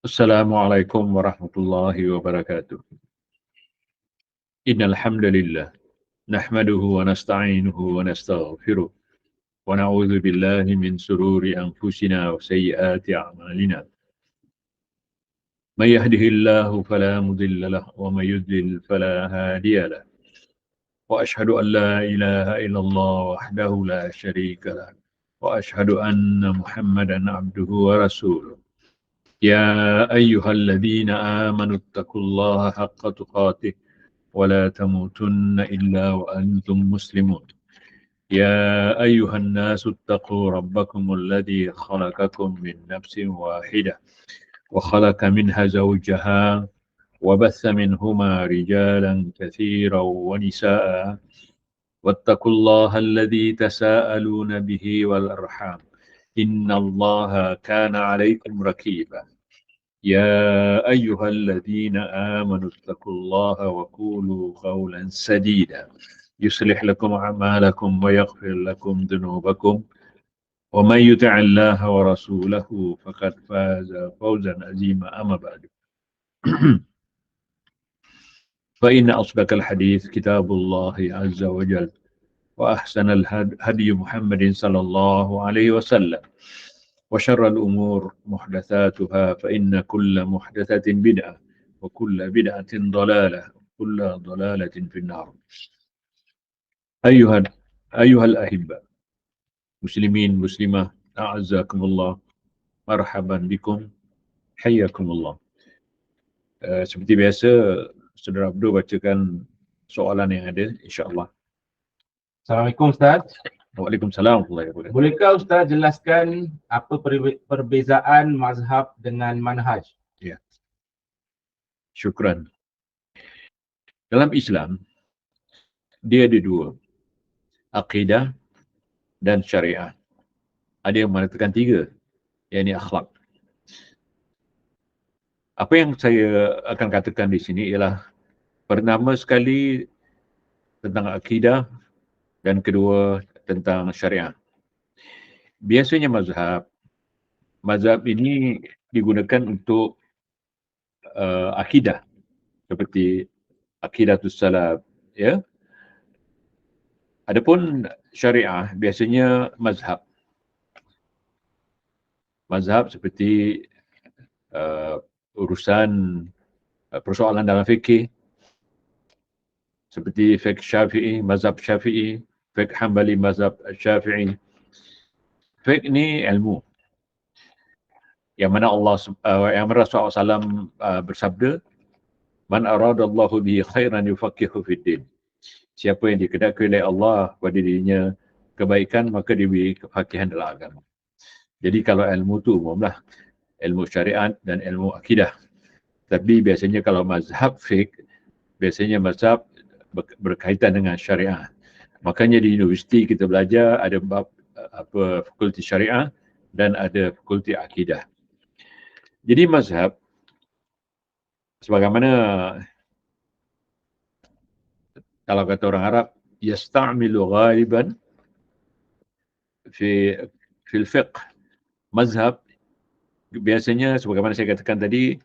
Assalamualaikum warahmatullahi wabarakatuh. Innal hamdalillah nahmaduhu wa nasta'inuhu wa nastaghfiruh wa na'udzu billahi min sururi anfusina wa sayyiati a'malina. May yahdihillahu fala mudilla lahu wa may yudlil fala hadiya lahu. Wa ashhadu an la ilaha illallah wahdahu la syarika lahu wa ashhadu anna Muhammadan abduhu wa rasuluh. يا أيها الذين آمنوا اتقوا الله حق تقاته ولا تموتن إلا وأنتم مسلمون. يا أيها الناس اتقوا ربكم الذي خلقكم من نفس واحدة وخلق منها زوجها وبث منهما رجالا كثيرا ونساء واتقوا الله الذي تساءلون به والأرحام إن الله كان عليكم رقيبا. يا أيها الذين آمنوا اتقوا الله وقولوا قولا سديدا يصلح لكم أعمالكم ويغفر لكم ذنوبكم ومن يطع الله ورسوله فقد فاز فوزا عظيما. أما بعد فإن أصدق الحديث كتاب الله عز وجل وأحسن الهدي محمد صلى الله عليه وسلم وشر الأمور محدثاتها فإن كل محدثة بدعة وكل بدعة ضلالة وكل ضلالة في النار. أيها الأحبة مسلمين مسلمة أعزكم الله مرحبا بكم حياكم الله. Seperti biasa Saudara Abdul bacakan soalan yang ada insya-Allah. Assalamualaikum Ustaz. Waalaikumsalam warahmatullahi wabarakatuh. Bolehkah Ustaz jelaskan apa perbezaan mazhab dengan manhaj? Ya. Syukran. Dalam Islam dia ada dua, akidah dan syariah. Ada yang mengatakan tiga, yakni akhlak. Apa yang saya akan katakan di sini ialah pertama sekali tentang akidah dan kedua tentang syariah. Biasanya mazhab ini digunakan untuk akidah seperti aqidatus salaf, ya. Adapun syariah biasanya mazhab seperti urusan persoalan dalam fikih seperti fiqh Syafi'i, mazhab Syafi'i, fiqh Hanbali, mazhab Syafi'i. Fiqh ni ilmu yang mana Rasulullah SAW bersabda, man aradallahu bihi khairan yufaqihu fid din. Siapa yang dikehendaki oleh Allah pada dirinya kebaikan, maka diberi kefakihan dalam agama. Jadi kalau ilmu tu umumlah, ilmu syariat dan ilmu akidah. Tapi biasanya kalau mazhab fiqh, biasanya mazhab berkaitan dengan syariah. Makanya di universiti kita belajar ada bab fakulti syariah dan ada fakulti akidah. Jadi mazhab sebagaimana kalau kata orang Arab, yasta'milu ghaliban fil fiqh. Mazhab biasanya sebagaimana saya katakan tadi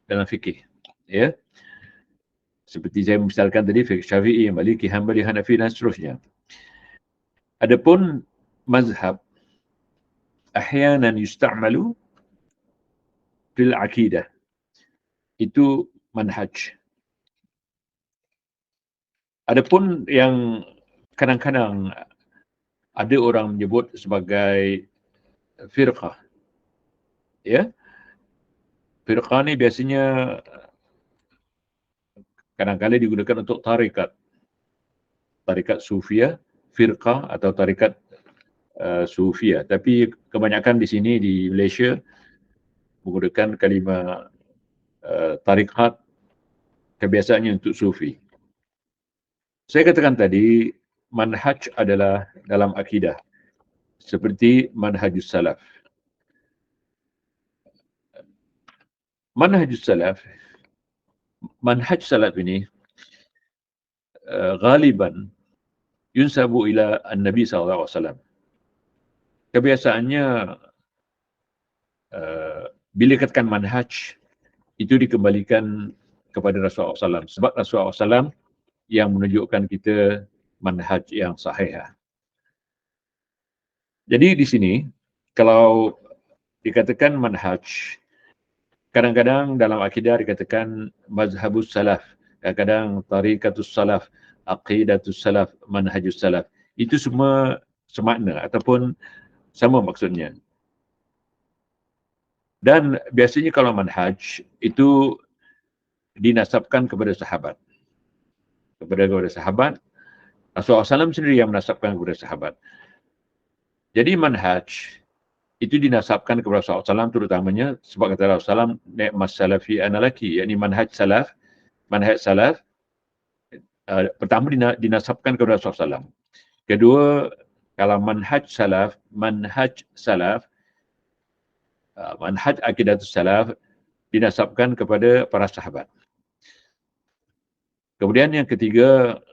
dalam fikih, ya. Seperti saya misalkan tadi fiqh Syafi'i, Maliki, Hanbali, Hanafi dan seterusnya. Adapun mazhab ahyanan yusta'malu fil akidah. Itu manhaj. Adapun yang kadang-kadang ada orang menyebut sebagai firqah. Ya. Firqah ni biasanya kadang-kadang digunakan untuk tarikat. Tarikat Sufiyah, firqah atau tarikat Sufiyah. Tapi kebanyakan di sini di Malaysia menggunakan kalimah tarikat, kebiasaannya untuk Sufi. Saya katakan tadi, manhaj adalah dalam akidah. Seperti manhajus salaf. Manhaj salaf ini ghaliban yunsabu ila an-nabi SAW. Kebiasaannya bila katakan manhaj, itu dikembalikan kepada Rasulullah SAW. Sebab Rasulullah SAW yang menunjukkan kita manhaj yang sahih. Jadi di sini, kalau dikatakan manhaj, kadang-kadang dalam akidah dikatakan mazhabus salaf, kadang-kadang tariqatus salaf, aqidatus salaf, manhajus salaf. Itu semua semakna ataupun sama maksudnya. Dan biasanya kalau manhaj itu dinasabkan kepada sahabat. Kepada sahabat, Rasulullah SAW sendiri yang menasabkan kepada sahabat. Jadi manhaj itu dinasabkan kepada Rasulullah SAW terutamanya sebab kata Rasulullah SAW, ni'mas salafi analaki, yakni manhaj salaf. Pertama dinasabkan kepada Rasulullah SAW. Kedua, kalau manhaj salaf, manhaj akidatus salaf dinasabkan kepada para sahabat. Kemudian yang ketiga,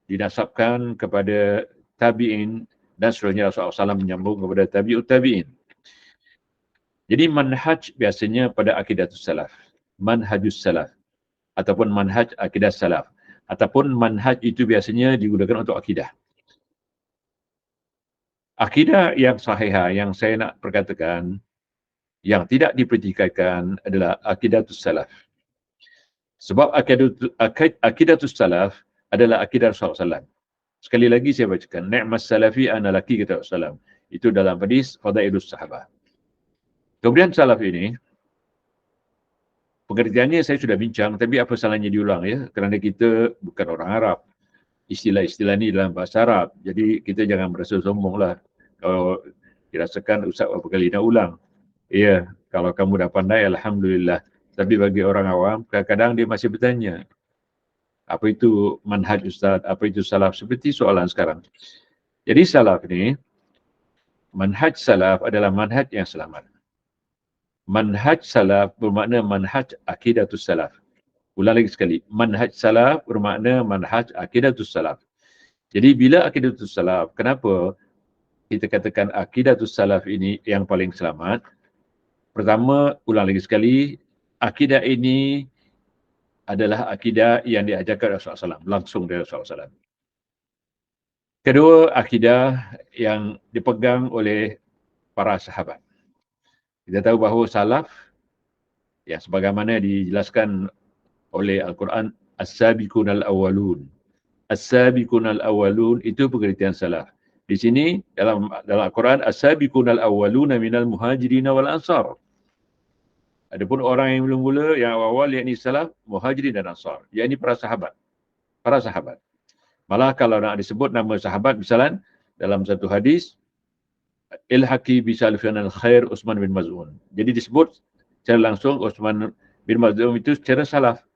dinasabkan kepada tabi'in dan seterusnya. Rasulullah SAW menyambung kepada tabi'ut tabi'in. Jadi manhaj biasanya pada akidatus salaf, manhajus salaf, ataupun manhaj akidah salaf, ataupun manhaj itu biasanya digunakan untuk akidah. Akidah yang sahihah yang saya nak perkatakan, yang tidak dipertikaikan adalah akidatus salaf. Sebab akidatus salaf adalah akidah Rasulullah SAW. Sekali lagi saya bacakan, ni'mas salafi ana laki, kata Rasulullah. Itu dalam hadis Fadailus Sahabah. Kemudian salaf ini, pengertiannya saya sudah bincang, tapi apa salahnya diulang ya? Kerana kita bukan orang Arab. Istilah-istilah ini dalam bahasa Arab. Jadi kita jangan merasa sombong lah. Kalau dirasakan Ustaz berapa kali nak ulang. Ya, kalau kamu dah pandai, Alhamdulillah. Tapi bagi orang awam, kadang-kadang dia masih bertanya, apa itu manhaj Ustaz, apa itu salaf, seperti soalan sekarang. Jadi salaf ni, manhaj salaf adalah manhaj yang selamat. Manhaj salaf bermakna manhaj akidatus salaf. Ulang lagi sekali, manhaj salaf bermakna manhaj akidatus salaf. Jadi bila akidatus salaf, kenapa kita katakan akidatus salaf ini yang paling selamat? Pertama, ulang lagi sekali, akidah ini adalah akidah yang diajarkan Rasulullah SAW, langsung dari Rasulullah SAW. Kedua, akidah yang dipegang oleh para sahabat. Kita tahu bahawa salaf, yang sebagaimana dijelaskan oleh Al-Quran, as-sabiqun al-awwalun. As-sabiqun al-awwalun itu pengertian salaf. Di sini dalam Al-Quran, as-sabiqun al-awwaluna minal muhajirin wal ansar. Adapun orang yang mula-mula, yang awal-awal, yakni salaf, muhajirin dan ansar. Yakni para sahabat. Para sahabat. Malah kalau nak disebut nama sahabat, misalnya dalam satu hadis, ilhaqi bisalafin al-khair Utsman bin Maz'un. Jadi disebut secara langsung Utsman bin Maz'un itu secara salaf.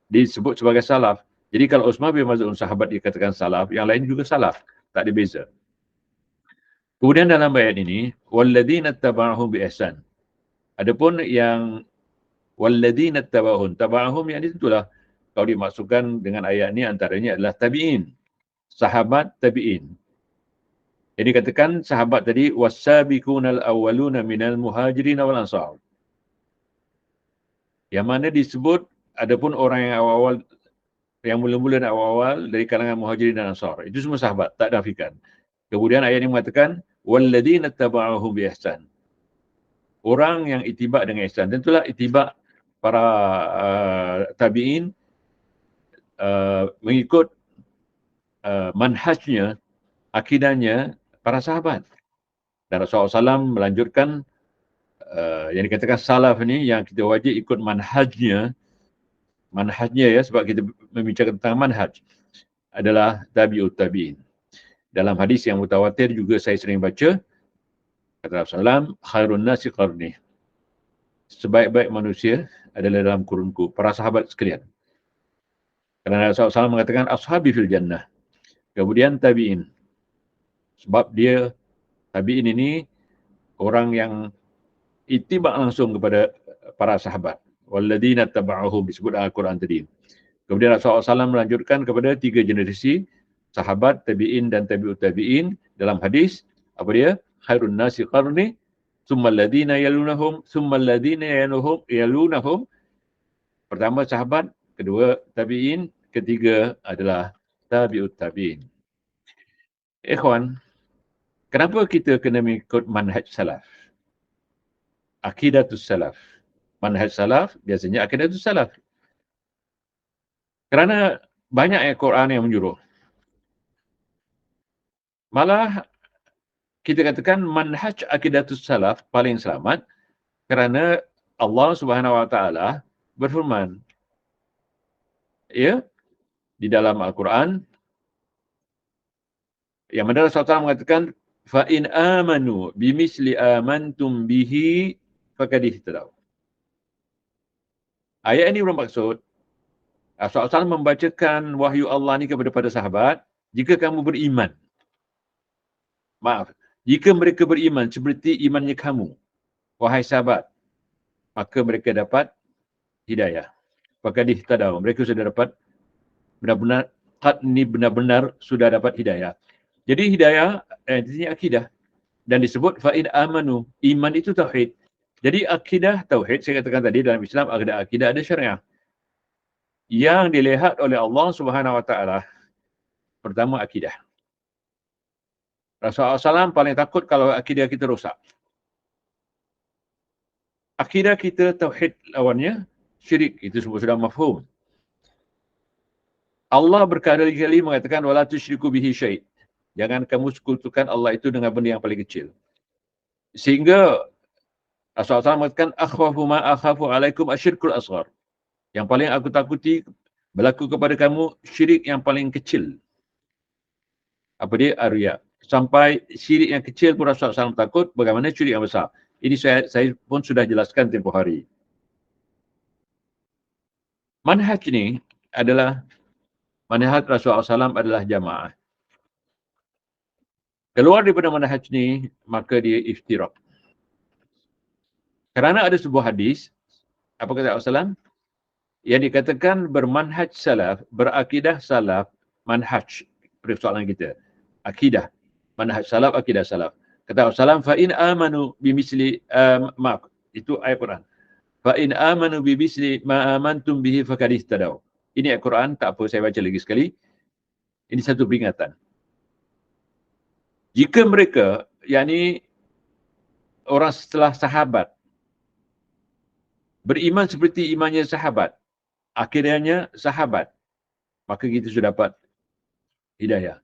Disebut sebagai salaf. Jadi kalau Utsman bin Maz'un sahabat dikatakan salaf, yang lain juga salaf. Tak ada beza. Kemudian dalam ayat ini, walladzina taba'ahum bi ihsan. Adapun yang walladzina taba'ahum yang ini tentulah kalau dimasukkan dengan ayat ini antaranya adalah tabi'in. Sahabat tabi'in. Jadi katakan sahabat tadi was-sabiqunal awwaluna minal muhajirin wal ansar. Yang mana disebut adapun orang yang awal-awal, yang mula-mula dan awal-awal dari kalangan muhajirin dan ansar. Itu semua sahabat, tak nafikan. Kemudian ayat ini mengatakan walladzina taba'ahum bi ihsan. Orang yang itibak dengan ihsan. Tentulah itibak para tabi'in mengikut manhajnya, akidahnya para sahabat. Dan Rasulullah SAW melanjutkan yang dikatakan salaf ni yang kita wajib ikut manhajnya ya, sebab kita membicarakan tentang manhaj, adalah tabi'ut tabi'in. Dalam hadis yang mutawatir juga saya sering baca, kata Rasulullah SAW, khairun nasi qarni. Sebaik-baik manusia adalah dalam kurunku, para sahabat sekalian. Kerana Rasulullah SAW mengatakan ashabi fil jannah. Kemudian tabi'in. Sebab dia, tabi'in ini orang yang itibak langsung kepada para sahabat. Walladzina taba'ahum, disebut Al-Quran tadi. Kemudian Rasulullah SAW melanjutkan kepada 3 generasi, sahabat, tabi'in dan tabi'ut tabi'in. Dalam hadis, apa dia? Khairun nasi qarni, Tsummal ladina yalunahum, tsummal ladina yalunahum. Pertama sahabat, kedua tabi'in, ketiga adalah tabi'ut tabi'in. Ikhwan, kenapa kita kena mengikut manhaj salaf? Aqidatus salaf. Manhaj salaf, biasanya aqidatus salaf. Kerana banyak ayat Quran yang menyuruh. Malah kita katakan manhaj aqidatus salaf paling selamat kerana Allah Subhanahu Wa Taala berfirman, ya, di dalam Al-Quran yang mana Rasulullah mengatakan fa in amanu bimisli amantum bihi faqad ihtadaw. Ayat ini bermaksud Rasulullah membacakan wahyu Allah ni kepada para sahabat, jika kamu beriman, jika mereka beriman seperti imannya kamu, wahai sahabat, maka mereka dapat hidayah. Faqad ihtadaw. Mereka sudah dapat benar-benar sudah dapat hidayah. Jadi hidayah ini akidah dan disebut fa in amanu. Iman itu tauhid. Jadi akidah tauhid, saya katakan tadi dalam Islam ada akidah, ada syariah. Yang dilihat oleh Allah Subhanahu Wa Taala pertama akidah. Rasulullah SAW paling takut kalau akidah kita rosak. Akidah kita tauhid, lawannya syirik, itu semua sudah mafhum. Allah berkali-kali mengatakan wala tusyriku bihi syai'. Jangan kamu sekutukan Allah itu dengan benda yang paling kecil. Sehingga Rasulullah SAW mengatakan akhwafu ma akhafu alaikum asyirkul asghar. Yang paling aku takuti berlaku kepada kamu syirik yang paling kecil. Apa dia? Ar-riya. Sampai syirik yang kecil pun Rasulullah SAW takut, bagaimana syirik yang besar. Ini saya pun sudah jelaskan tempoh hari. Manhaj ini adalah, manhaj Rasulullah SAW adalah jamaah. Keluar daripada manhaj ini, maka dia iftirak. Kerana ada sebuah hadis, apa kata Rasulullah SAW? Yang dikatakan bermanhaj salaf, berakidah salaf, manhaj, persoalan kita. Akidah. Manhaj salaf, akidah salaf. Kata Rasulullah SAW, fa'in amanu bimisli, maaf, itu ayat Quran. Fa'in amanu bimisli ma amantum bihi faqad ihtadaw. Ini ayat Quran, tak apa saya baca lagi sekali. Ini satu peringatan. Jika mereka, yakni orang setelah sahabat, beriman seperti imannya sahabat, akhirnya sahabat, maka kita sudah dapat hidayah.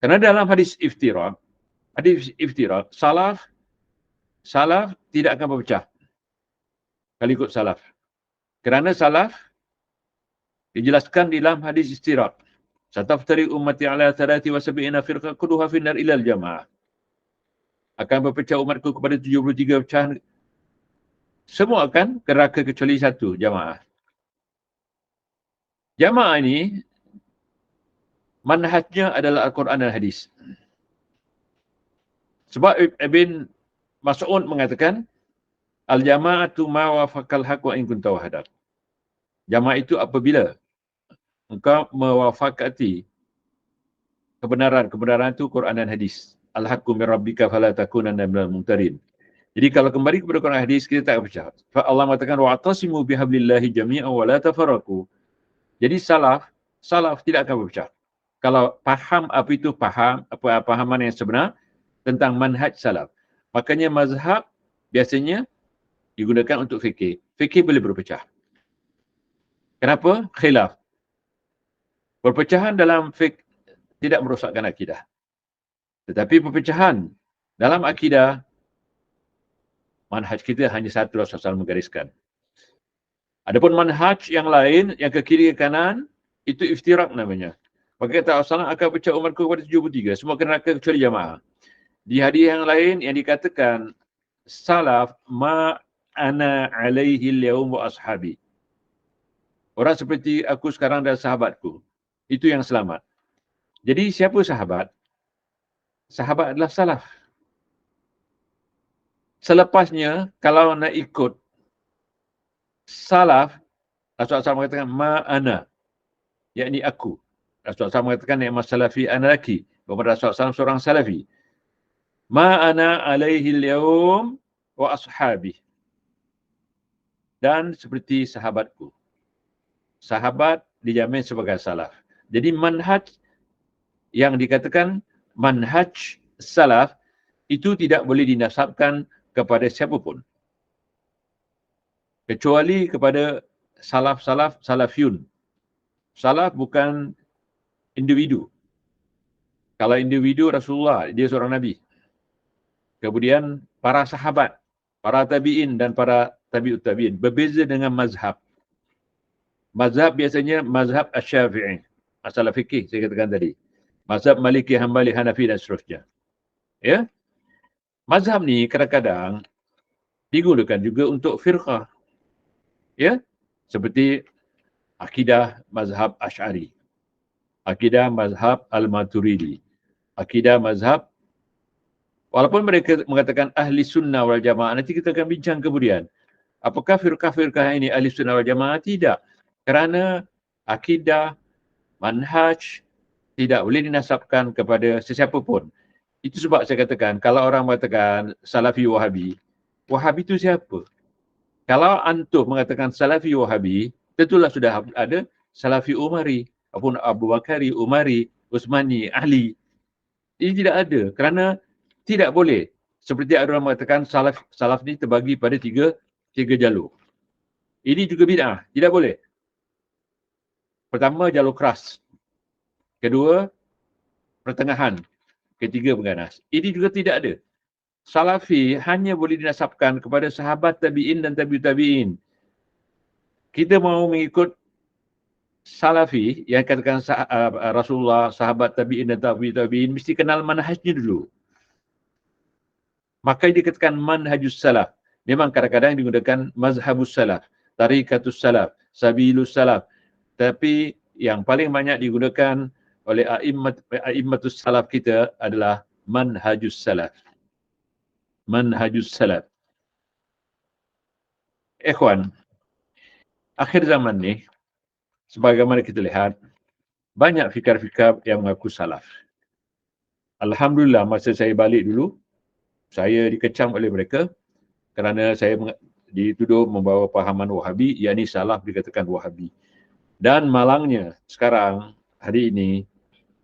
Kerana dalam hadis iftirak, salaf tidak akan berpecah kalau ikut salaf. Kerana salaf dijelaskan di dalam hadis iftirak. Sataftari ummati ala 73 firqah kulluha finnar illa al-jamaah. Akan berpecah umatku kepada 73 pecahan. Semua akan ke neraka kecuali satu, jamaah. Jamaah ini manhajnya adalah Al-Quran dan hadis. Sebab Ibn Mas'ud mengatakan al-jama'atu ma wafaqal haqq wa in kunta wahdak. Jamaah itu apabila engkau mewafaqati kebenaran itu Quran dan hadis. Al-haqqu min rabbika fala takunanna minal mumtarin. Jadi kalau kembali kepada Quran hadis, kita tak pecah. Allah mengatakan wa'tasimu bihablillahi jami'an wa la tafarraqu. Jadi salaf tidak akan berpecah. Kalau faham apa itu faham, apa pahaman yang sebenar tentang manhaj salaf. Makanya mazhab biasanya digunakan untuk fikih. Fikih boleh berpecah. Kenapa? Khilaf. Perpecahan dalam fiqh tidak merosakkan akidah. Tetapi perpecahan dalam akidah, manhaj kita hanya satu, Rasulullah SAW menggariskan. Adapun manhaj yang lain, yang ke kiri ke kanan, itu iftirak namanya. Maka kata Rasulullah akan pecah umatku kepada 73. Semua kena neraka kecuali jamaah. Di hadis yang lain yang dikatakan salaf ma ana alaihi al-yawm wa ashabi. Orang seperti aku sekarang dan sahabatku. Itu yang selamat. Jadi siapa sahabat? Sahabat adalah salaf. Selepasnya, kalau nak ikut salaf, Rasulullah SAW mengatakan ma'ana, yakni aku. Rasulullah SAW mengatakan ni'mas salafi ana laki. Bahawa Rasulullah SAW seorang salafi. Ma ana alaihi al-yawm wa ashabi. Dan seperti sahabatku. Sahabat dijamin sebagai salaf. Jadi manhaj yang dikatakan manhaj salaf itu tidak boleh dinasabkan kepada siapapun. Kecuali kepada salafiyun. Salaf bukan individu. Kalau individu Rasulullah, dia seorang Nabi. Kemudian para sahabat, para tabi'in dan para tabi'ut tabi'in. Berbeza dengan mazhab. Mazhab biasanya mazhab Asy-Syafi'i. Masalah fikih saya katakan tadi. Mazhab Maliki, Hambali, Hanafi dan seterusnya. Ya. Mazhab ni kadang-kadang digunakan juga untuk firqah. Ya. Seperti akidah mazhab Asy'ari. Akidah mazhab Al-Maturidi. Akidah mazhab, walaupun mereka mengatakan ahli sunnah wal jamaah, nanti kita akan bincang kemudian. Apakah firqah-firqah ini ahli sunnah wal jamaah? Tidak. Kerana akidah, manhaj tidak boleh dinasabkan kepada sesiapa pun. Itu sebab saya katakan, kalau orang mengatakan Salafi Wahabi, Wahabi itu siapa? Kalau antum mengatakan Salafi Wahabi, tentulah sudah ada Salafi Umari, ataupun Abu Bakari, Umari, Utsmani, Ahli. Ini tidak ada kerana tidak boleh. Seperti ada orang mengatakan salaf ni terbagi pada tiga jalur. Ini juga bid'ah, tidak boleh. Pertama, jalur keras. Kedua, pertengahan. Ketiga, pengganas. Ini juga tidak ada. Salafi hanya boleh dinasabkan kepada sahabat tabi'in dan tabi'ut tabi'in. Kita mahu mengikut Salafi yang katakan Rasulullah, sahabat tabi'in dan tabi'ut tabi'in, mesti kenal manhajnya dulu. Maka dikatakan manhajus salaf. Memang kadang-kadang digunakan mazhabus salaf, tarikatus salaf, sabilus salaf. Tapi yang paling banyak digunakan oleh a'immatus salaf kita adalah manhajus salaf. Manhajus salaf. Ikhwan, akhir zaman ni, sebagaimana kita lihat, banyak fikar-fikar yang mengaku salaf. Alhamdulillah, masa saya balik dulu, saya dikecam oleh mereka kerana saya dituduh membawa pahaman Wahabi, yakni salaf dikatakan Wahabi. Dan malangnya sekarang, hari ini,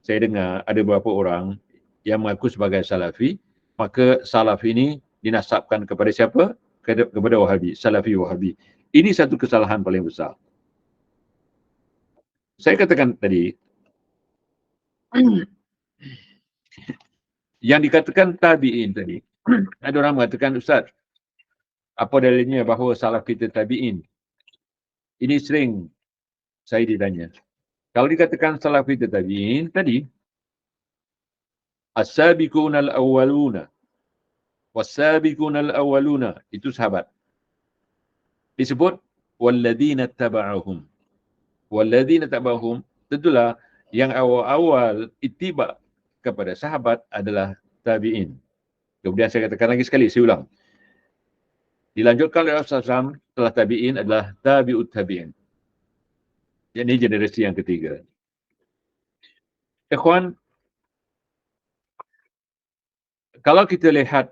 saya dengar ada beberapa orang yang mengaku sebagai Salafi, maka Salaf ini dinasabkan kepada siapa? Kepada Wahabi, Salafi Wahabi. Ini satu kesalahan paling besar. Saya katakan tadi, yang dikatakan tabi'in tadi, ada orang mengatakan, Ustaz, apa dalilnya bahawa salaf kita tabi'in? Ini sering saya ditanya. Kalau dikatakan salaf kita tabi'in, tadi, as-sabiquna al-awwaluna, was-sabiquna al-awwaluna, itu sahabat. Disebut, walladzina taba'ahum. Walladzina taba'ahum, tentulah yang awal-awal ittiba' kepada sahabat adalah tabi'in. Kemudian saya katakan lagi sekali, saya ulang. Dilanjutkan oleh Rasulullah SAW, setelah tabi'in adalah tabi'ut tabi'in. Ini generasi yang ketiga. Ikhwan, kalau kita lihat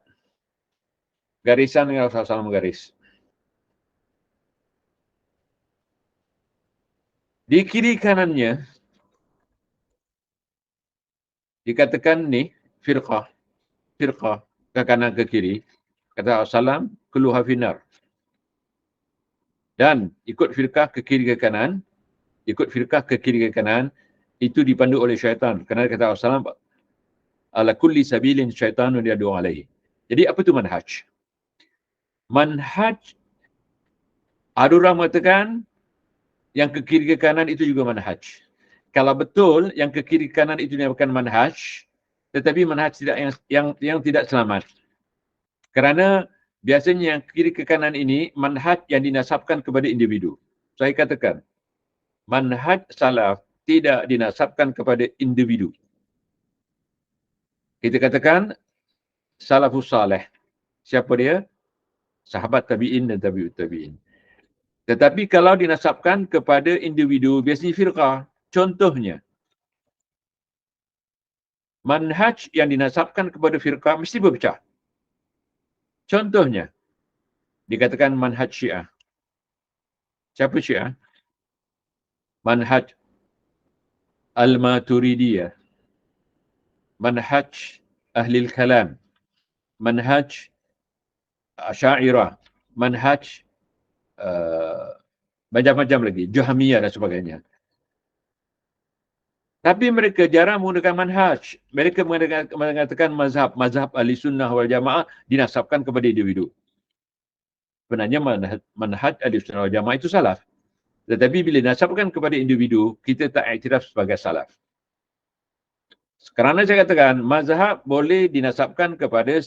garisan yang Rasulullah SAW menggaris, di kiri kanannya, dikatakan ni, firqah, ke kanan ke kiri, kata Rasulullah SAW, kulluha finnar. Dan ikut firqah ke kiri ke kanan, itu dipandu oleh syaitan. Kerana kata Rasulullah SAW, ala kulli sabilin syaitanun yad'u alaihi. Jadi apa itu manhaj? Manhaj, ada orang mengatakan yang ke kiri ke kanan itu juga manhaj. Kalau betul yang ke kiri ke kanan itu bukan manhaj, tetapi manhaj yang tidak selamat. Kerana biasanya yang kiri ke kanan ini manhaj yang dinasabkan kepada individu. Saya katakan, manhaj salaf tidak dinasabkan kepada individu. Kita katakan salafus saleh. Siapa dia? Sahabat tabi'in dan tabi'ut tabi'in. Tetapi kalau dinasabkan kepada individu, biasanya firqah. Contohnya, manhaj yang dinasabkan kepada firqah mesti berpecah. Contohnya, dikatakan manhaj Syiah. Siapa Syiah? Manhaj Al-Maturidiyah, manhaj Ahlil Kalam, manhaj Asy'ariyah, manhaj macam-macam lagi, Jahmiyah dan sebagainya. Tapi mereka jarang menggunakan manhaj. Mereka mengatakan mazhab Ahli Sunnah wal Jamaah dinasabkan kepada individu. Sebenarnya manhaj Ahli Sunnah wal Jamaah itu salaf. Tetapi bila dinasabkan kepada individu, kita tak iktiraf sebagai salaf. Kerana saya katakan, mazhab boleh dinasabkan kepada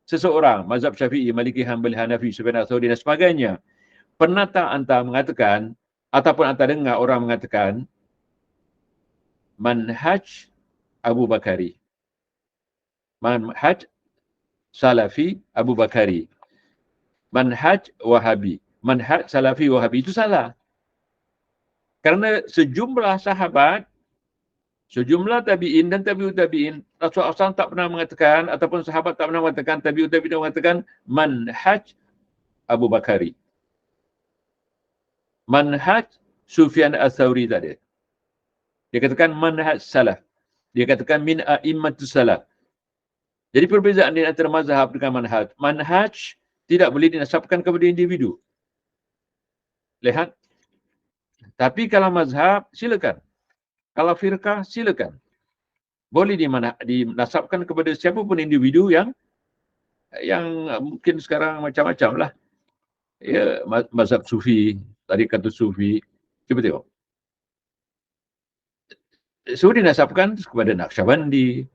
seseorang. Mazhab Syafi'i, Maliki, Hanbali, Hanafi, Sufyan Ats-Tsauri dan sebagainya. Pernah tak anda mengatakan, ataupun anda dengar orang mengatakan, manhaj Abu Bakari, manhaj Salafi Abu Bakari, manhaj Wahabi, manhaj Salafi Wahabi, itu salah. Kerana sejumlah sahabat, sejumlah tabi'in dan tabi'ut tabi'in, Rasulullah SAW tak pernah mengatakan, ataupun sahabat tak pernah mengatakan, tabi'ut tabi'in mengatakan manhaj Abu Bakari, manhaj Sufyan Ats-Tsauri tadi. Dia katakan manhaj salaf. Dia katakan min a'immatus salaf. Jadi perbezaan di antara mazhab dengan manhaj. Manhaj tidak boleh dinasabkan kepada individu. Lihat. Tapi kalau mazhab, silakan. Kalau firqah, silakan. Boleh dinasabkan kepada siapapun individu yang mungkin sekarang macam-macam lah. Ya, mazhab Sufi, tarikatul Sufi. Cuba tengok. So dinasabkan kepada Naqsyabandi,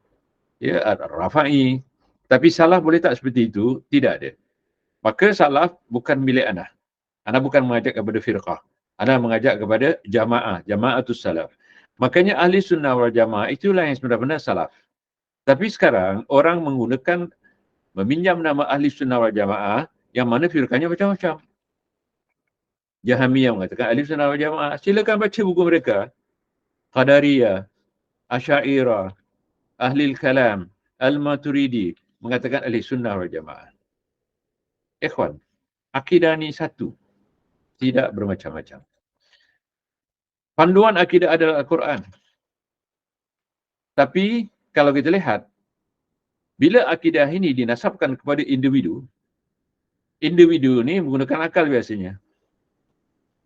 ya, Ar-Rafa'i. Tapi salaf boleh tak seperti itu? Tidak ada. Maka salaf bukan milik ana. Ana bukan mengajak kepada firqah. Ana mengajak kepada jamaah, jamaatus salaf. Makanya ahli sunnah wal jamaah itulah yang sebenarnya salaf. Tapi sekarang orang menggunakan, meminjam nama ahli sunnah wal jamaah yang mana firqahnya macam-macam. Jahmiyah mengatakan ahli sunnah wal jamaah. Silakan baca buku mereka. Qadariyah, Asy'ariyah, Ahlil Kalam, Al-Maturidi mengatakan ahli sunnah wal jamaah. Ikhwan, akidah ni satu. Tidak bermacam-macam. Panduan akidah adalah Al-Quran. Tapi kalau kita lihat, bila akidah ini dinasabkan kepada individu, individu ni menggunakan akal biasanya.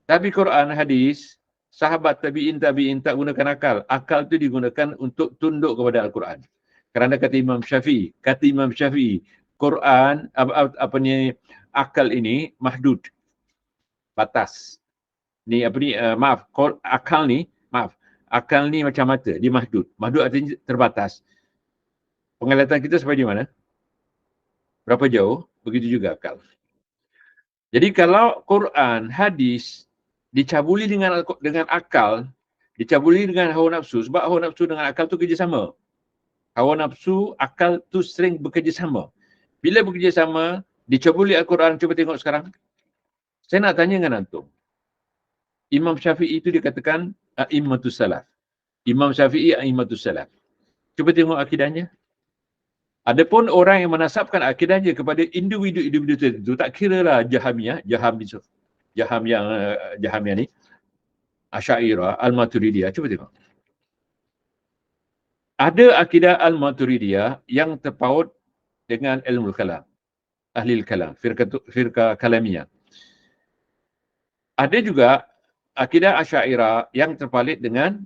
Tapi Quran, hadis, sahabat tabi'in tak gunakan akal. Akal itu digunakan untuk tunduk kepada Al-Quran. Kerana kata Imam Syafi'i, Quran, akal ini mahdud. Batas. Akal ni macam mata, dia mahdud. Mahdud artinya terbatas. Penglihatan kita sampai di mana? Berapa jauh? Begitu juga akal. Jadi kalau Quran, hadis dicabuli dengan akal, dicabuli dengan hawa nafsu, sebab hawa nafsu dengan akal tu kerjasama. Hawa nafsu, akal tu sering bekerjasama. Bila bekerjasama, dicabuli Al-Quran, cuba tengok sekarang. Saya nak tanya dengan antum. Imam Syafi'i itu dikatakan a'immatus salaf. Imam Syafi'i a'immatus salaf. Cuba tengok akidahnya. Adapun orang yang menasabkan akidahnya kepada individu-individu tertentu, tak kiralah Jahmiyah ni, Asy'ariyah, Al-Maturidiyah. Cuba tengok. Ada akidah Al-Maturidiyah yang terpaut dengan ilmu kalam, ahli kalam, firqah kalamiyah. Ada juga akidah Asy'ariyah yang terpalit dengan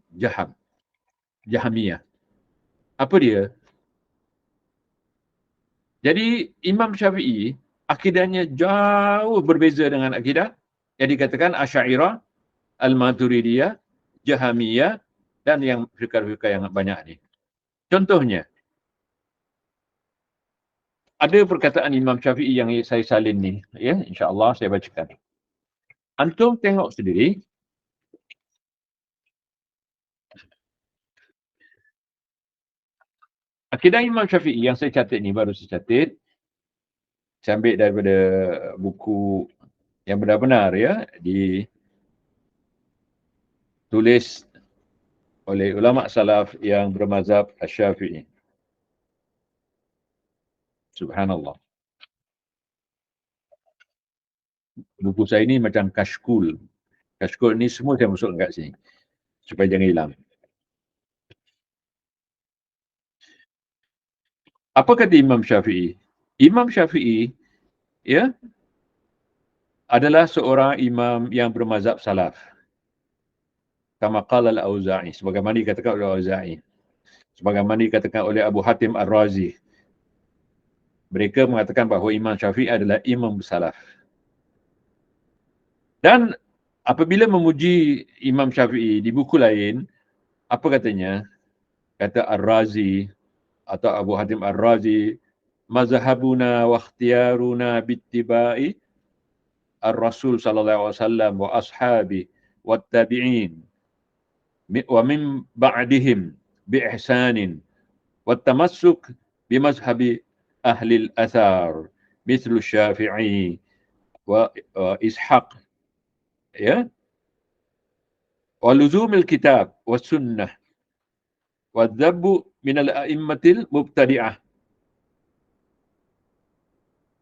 Jahmiyah. Apa dia? Jadi Imam Syafi'i akidahnya jauh berbeza dengan akidah yang dikatakan Asy'ariyah, Al-Maturidiyah, Jahmiyah dan yang firqah-firqah yang banyak ni. Contohnya, ada perkataan Imam Syafi'i yang saya salin ni, ya, insya-Allah saya bacakan. Antum tengok sendiri. Akidah Imam Syafi'i yang saya catat ni, baru saya catat. Saya ambil daripada buku yang benar-benar, ya, ditulis oleh ulama salaf yang bermazhab Asy-Syafi'i. Subhanallah. Buku saya ini macam kashkul. Kashkul ni semua saya masuk kat sini supaya jangan hilang. Apa kata Imam Syafi'i? Imam Syafi'i ya adalah seorang imam yang bermazhab salaf. Kama qala al-Auza'i, sebagaimana dikatakan oleh Auza'i. Sebagaimana dikatakan oleh Abu Hatim Ar-Razi. Mereka mengatakan bahawa Imam Syafi'i adalah imam salaf. Dan apabila memuji Imam Syafi'i di buku lain, apa katanya? Kata Ar-Razi atau Abu Hatim Ar-Razi, mazhabuna wa ikhtiyaruna bittiba'i ar-Rasul sallallahu alaihi wasallam wa ashabi wa tabi'in wa min ba'dihim bi ihsanin wa tamassuk bi mazhabi ahli al-athar mithlu Syafi'i wa Ishaq ya wa luzumil kitab wa sunnah wa dhabbu min al-a'immatil mubtadi'ah.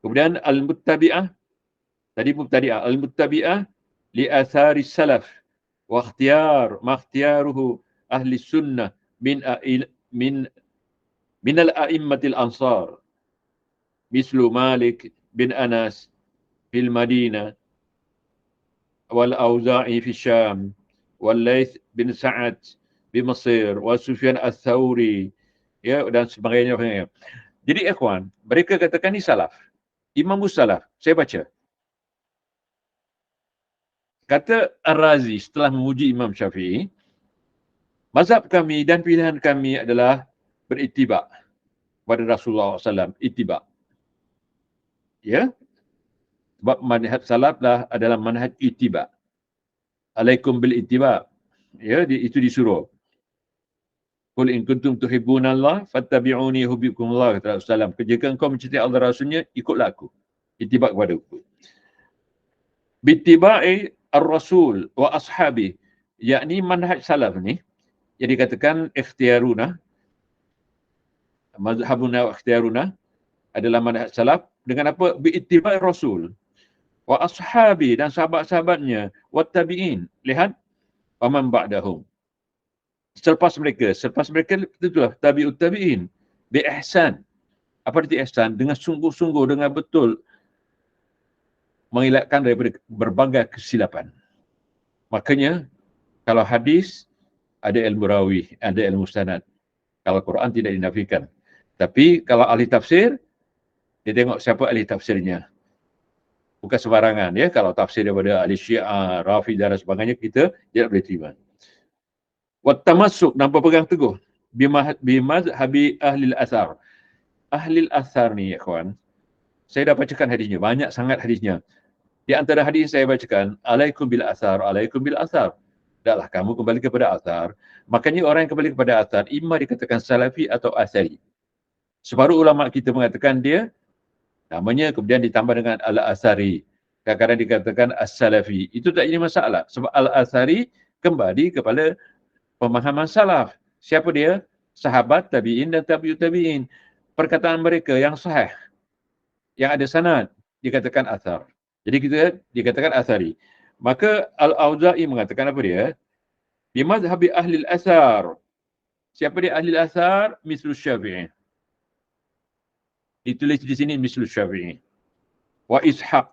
Kemudian al-muttabi'ah, tadi mubtadi'ah, al-muttabi'ah li athari salaf wa ikhtyaruhu ahli sunnah min al-a'immatil ansar mislu Malik bin Anas fil Madinah wal Auza'i fi Syam wal Laits bin Sa'ad di Mesir wa Sufyan Ats-Tsauri ya dan sebagainya. Jadi ikhwan, mereka katakan ni salaf. Imam salaf. Saya baca. Kata Ar-Razi setelah memuji Imam Syafi'i, mazhab kami dan pilihan kami adalah berittiba' pada Rasulullah SAW. Ittiba'. Ya. Sebab manhaj salaf adalah manhaj ittiba'. Alaikum bil ittiba'. Ya, itu disuruh. Qul in kuntum tuhibbunallah fattabi'uni yuhibbukumullah kata Rasulullah. Jika engkau mencintai Allah Rasulnya, ikutlah aku. Ittiba' kepada aku. Bittiba'i ar-Rasul wa ashabi, yakni manhaj salaf ni yang dikatakan ikhtiyaruna, mazhabuna wa ikhtiyaruna adalah manhaj salaf dengan apa? Biittiba'i Rasul wa ashabi dan sahabat-sahabatnya wa tabi'in. Lihat paman ba'dahum. Selepas mereka itulah tabi'ut tabi'in bi ihsan. Apa arti ihsan? Dengan sungguh-sungguh, dengan betul mengelakkan daripada berbagai kesilapan. Makanya kalau hadis ada ilmu rawi, ada ilmu sanad. Kalau Quran tidak dinafikan. Tapi kalau ahli tafsir, dia tengok siapa ahli tafsirnya. Bukan sembarangan ya. Kalau tafsir daripada ahli Syiah, Rafidah dan sebagainya, kita tidak boleh terima. Wat tamassuk, dan berpegang teguh bimazhabi ahli al-athar. Ahli al-athar ni ya kawan, saya dah bacakan hadisnya, banyak sangat hadisnya. Di antara hadis saya bacakan, alaikum bil athar, alaikum bil athar. Dahlah kamu kembali kepada athar. Makanya orang yang kembali kepada athar, imma dikatakan salafi atau athari. Separuh ulama kita mengatakan dia namanya kemudian ditambah dengan al-athari. Kadang-kadang dikatakan as-salafi. Itu tak jadi masalah. Sebab al-athari kembali kepada pemahaman salaf. Siapa dia? Sahabat, tabi'in dan tabi'ut tabi'in. Perkataan mereka yang sahih, yang ada sanad, dikatakan athar. Jadi kita dikatakan athari. Maka Al-Auza'i mengatakan apa dia? Bimazhabi ahli al-athar. Siapa dia ahli al-athar? Mislu Syafi'i. Ditulis di sini mislu Syafi'i. Wa Ishaq.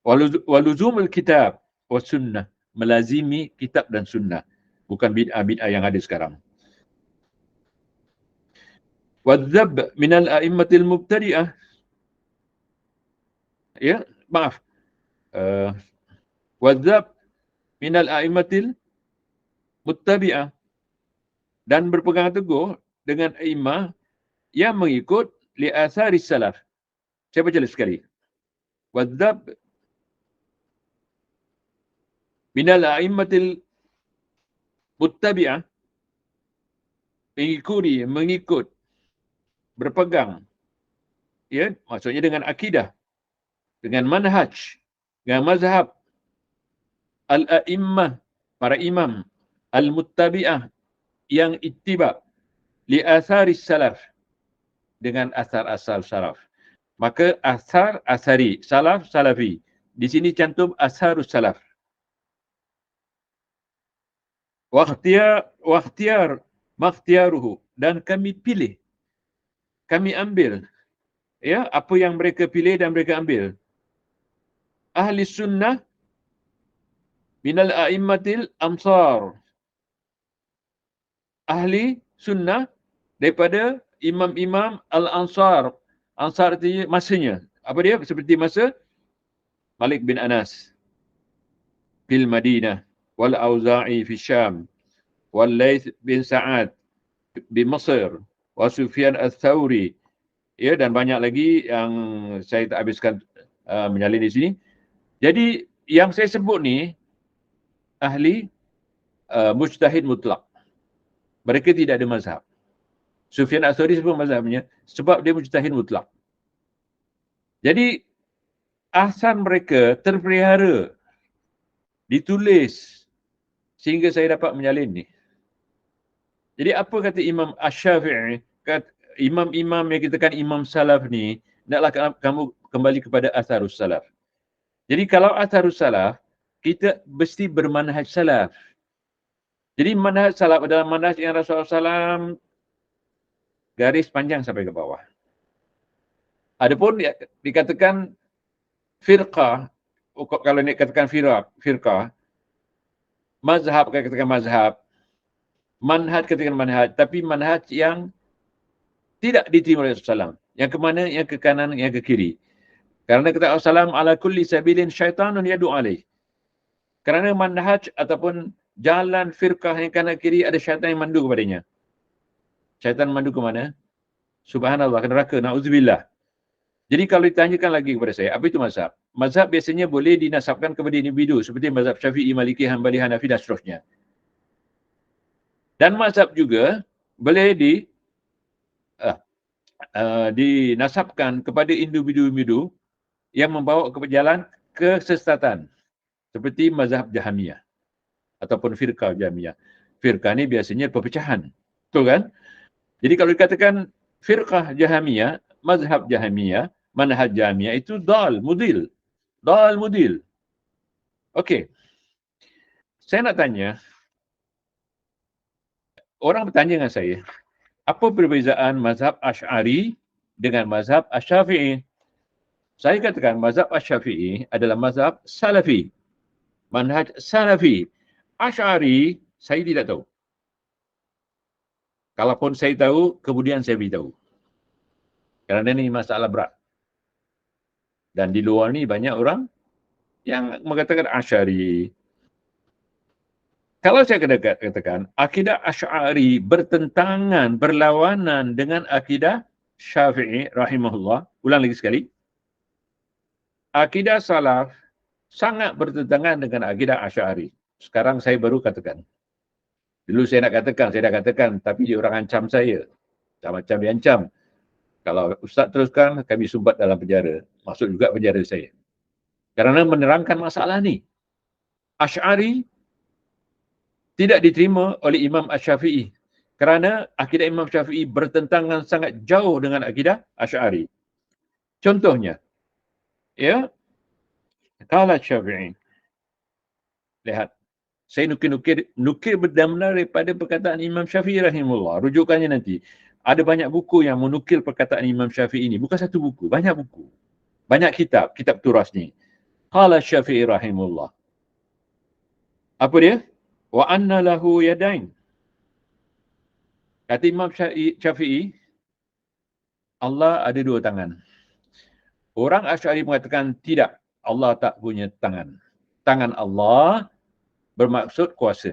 Wa luzumul kitab wa sunnah. Melazimi kitab dan sunnah. Bukan bid'ah-bid'ah yang ada sekarang. Wa dhab minal a'immatil mubtadi'ah. Ya, maaf. Wadzab minal a'immatil muttabi'ah, dan berpegang teguh dengan a'immah yang mengikut li athari salaf. Saya baca sekali. Wadzab minal a'immatil muttabi'ah, mengikut, berpegang, ya, maksudnya dengan akidah, dengan manhaj, dengan mazhab al-a'immah, para imam, al-muttabi'ah, yang ittiba li athari salaf, dengan asar-asar salaf. Maka asar asari, salaf salafi. Di sini cantum asharus salaf. Wakhtiyar makhtiyaruhu, dan kami pilih, kami ambil, ya, apa yang mereka pilih dan mereka ambil. Ahli sunnah minal a'immatil amsar. Ahli sunnah daripada imam-imam al-ansar. Ansar itu masanya. Apa dia? Seperti masa Malik bin Anas fil Madinah, wal Auza'i fi Syam, wal Laits bin Sa'ad di Mesir, wa Sufyan al-Thawri. Ya, dan banyak lagi yang saya tak habiskan menyalin di sini. Jadi yang saya sebut ni ahli mujtahid mutlak. Mereka tidak ada mazhab. Sufyan al-Thawri sebut mazhabnya sebab dia mujtahid mutlak. Jadi ahsan mereka terpelihara, ditulis sehingga saya dapat menyalin ni. Jadi apa kata Imam Asy-Syafi'i, imam-imam yang kita kan imam salaf ni, naklah kamu kembali kepada asharus salaf. Jadi kalau asharus salaf, kita mesti bermanhaj salaf. Jadi manhaj salaf adalah manhaj yang Rasulullah SAW garis panjang sampai ke bawah. Adapun dikatakan firqah, kalau ni katakan firqah, mazhab katakan mazhab, manhaj katakan manhaj, tapi manhaj yang tidak diterima oleh Rasulullah SAW. Yang ke mana? Yang ke kanan, yang ke kiri. Kerana kata Rasulullah SAW, ala kulli sabilin syaitanun yadu alaih. Kerana manhaj ataupun jalan firqah yang kanan kiri ada syaitan yang mandu kepadanya. Syaitan mandu ke mana? Subhanallah, ke neraka, na'udzubillah. Jadi kalau ditanyakan lagi kepada saya, apa itu mazhab? Mazhab biasanya boleh dinasabkan kepada individu seperti mazhab Syafi'i, Maliki, Hanbali, Hanafi dan seterusnya. Dan mazhab juga boleh dinasabkan kepada individu-individu yang membawa ke jalan kesesatan. Seperti mazhab Jahmiyah ataupun firqah Jahmiyah. Firqah ni biasanya perpecahan. Betul kan? Jadi kalau dikatakan firqah Jahmiyah, mazhab Jahmiyah, manhaj Jahmiyah itu dal, mudil. Dal, mudil. Okey. Saya nak tanya, orang bertanya dengan saya, apa perbezaan mazhab Asy'ari dengan mazhab Asy-Syafi'i? Saya katakan mazhab Asy-Syafi'i adalah mazhab Salafi. Manhaj Salafi. Asy'ari, saya tidak tahu. Kalaupun saya tahu, kemudian saya beritahu. Kerana ini masalah berat. Dan di luar ni banyak orang yang mengatakan Asy'ari. Kalau saya katakan, akidah Asy'ari bertentangan, berlawanan dengan akidah Syafi'i rahimahullah. Ulang lagi sekali. Akidah salaf sangat bertentangan dengan akidah Asy'ari. Sekarang saya baru katakan. Dulu saya nak katakan, saya dah katakan, tapi dia orang ancam saya. Macam-macam diancam. Kalau Ustaz teruskan, kami sumbat dalam penjara. Masuk juga penjara saya. Kerana menerangkan masalah ni. Asy'ari tidak diterima oleh Imam Asy-Syafi'i. Kerana akidah Imam Syafi'i bertentangan sangat jauh dengan akidah Asy'ari. Contohnya, ya, qala Syafi'i. Lihat, saya nukil benar-benar daripada perkataan Imam Syafi'i rahimahullah. Rujukannya nanti. Ada banyak buku yang menukil perkataan Imam Syafi'i ini. Bukan satu buku, banyak buku. Banyak kitab turas ni. Qala Syafi'i rahimahullah. Apa dia? Wa anna lahu yadain. Kata Imam Syafi'i, Allah ada dua tangan. Orang Asy'ari mengatakan tidak, Allah tak punya tangan. Tangan Allah bermaksud kuasa.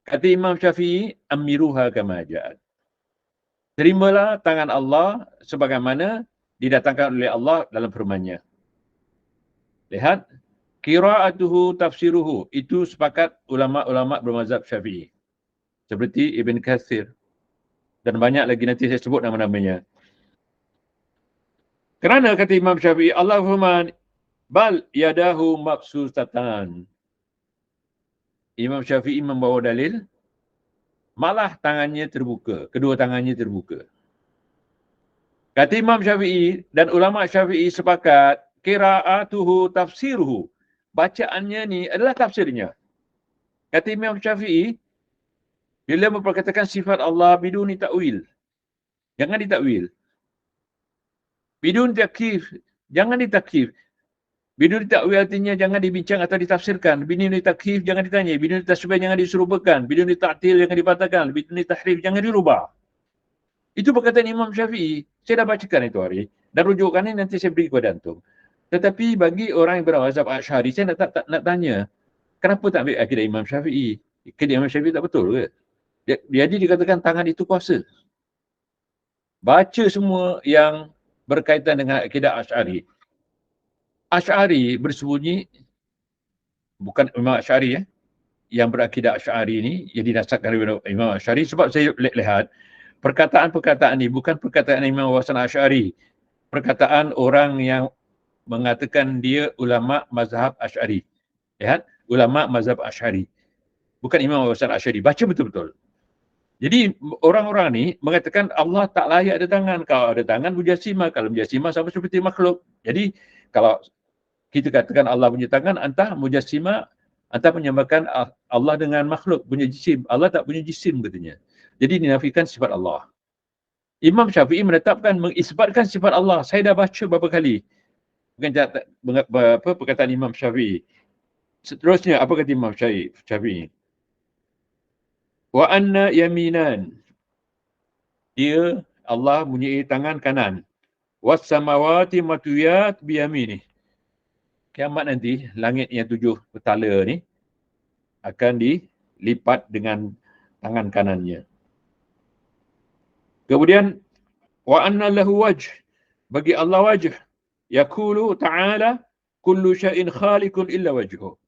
Kata Imam Syafi'i, amiruha kama ja'at. Terimalah tangan Allah sebagaimana didatangkan oleh Allah dalam firman-Nya. Lihat, qira'atuhu tafsiruhu, itu sepakat ulama-ulama bermazhab Syafi'i. Seperti Ibn Katsir dan banyak lagi, nanti saya sebut nama-namanya. Kerana kata Imam Syafi'i, Allah firman, bal yadahu mabsutatan. Imam Syafi'i membawa dalil malah tangannya terbuka, kedua tangannya terbuka. Kata Imam Syafi'i dan ulama Syafi'i sepakat, qira'atuhu tafsiruhu. Bacaannya ni adalah tafsirnya. Kata Imam Syafi'i, bila memperkatakan sifat Allah biduni ta'wil, jangan ditakwil. Bidun takyif, jangan ditakyif. Bidun takwil artinya jangan dibincang atau ditafsirkan. Bidun takyif jangan ditanya. Bidun tasbih jangan diserupakan. Bidun ta'til jangan dipatahkan. Bidun tahrif jangan dirubah. Itu perkataan Imam Syafi'i. Saya dah bacakan itu hari. Dan rujukannya nanti saya beri kepada antum. Tetapi bagi orang yang bermazhab Asy'ari, saya nak tanya, kenapa tak ambil akidah Imam Syafi'i? Akidah Imam Syafi'i tak betul ke? Jadi dikatakan tangan itu kuasa. Baca semua yang berkaitan dengan akidah Asy'ari. Asy'ari bersembunyi, bukan Imam Asy'ari yang berakidah Asy'ari ni, yang dinasabkan oleh Imam Asy'ari, sebab saya lihat perkataan-perkataan ni bukan perkataan Imam Hasan Asy'ari. Perkataan orang yang mengatakan dia ulama mazhab Asy'ari. Lihat, ulama mazhab Asy'ari. Bukan Imam Hasan Asy'ari. Baca betul-betul. Jadi orang-orang ni mengatakan Allah tak layak ada tangan. Kalau ada tangan mujassimah, kalau mujassimah sama seperti makhluk. Jadi kalau kita katakan Allah punya tangan, antah mujassimah, antah menyamakan Allah dengan makhluk punya jisim. Allah tak punya jisim katanya. Jadi dinafikan sifat Allah. Imam Syafi'i menetapkan, mengisbatkan sifat Allah. Saya dah baca beberapa kali perkataan Imam Syafi'i. Seterusnya apa kata Imam Syafi'i? Wa anna yaminan. Dia Allah punya tangan kanan. Was samawati matwiyat biyaminih. Kiamat nanti langit yang 7 petala ni akan dilipat dengan tangan kanannya. Kemudian wa anna lahu wajh. Bagi Allah wajh. Yaqulu ta'ala kullu syai'in khaliqun illa wajhuh.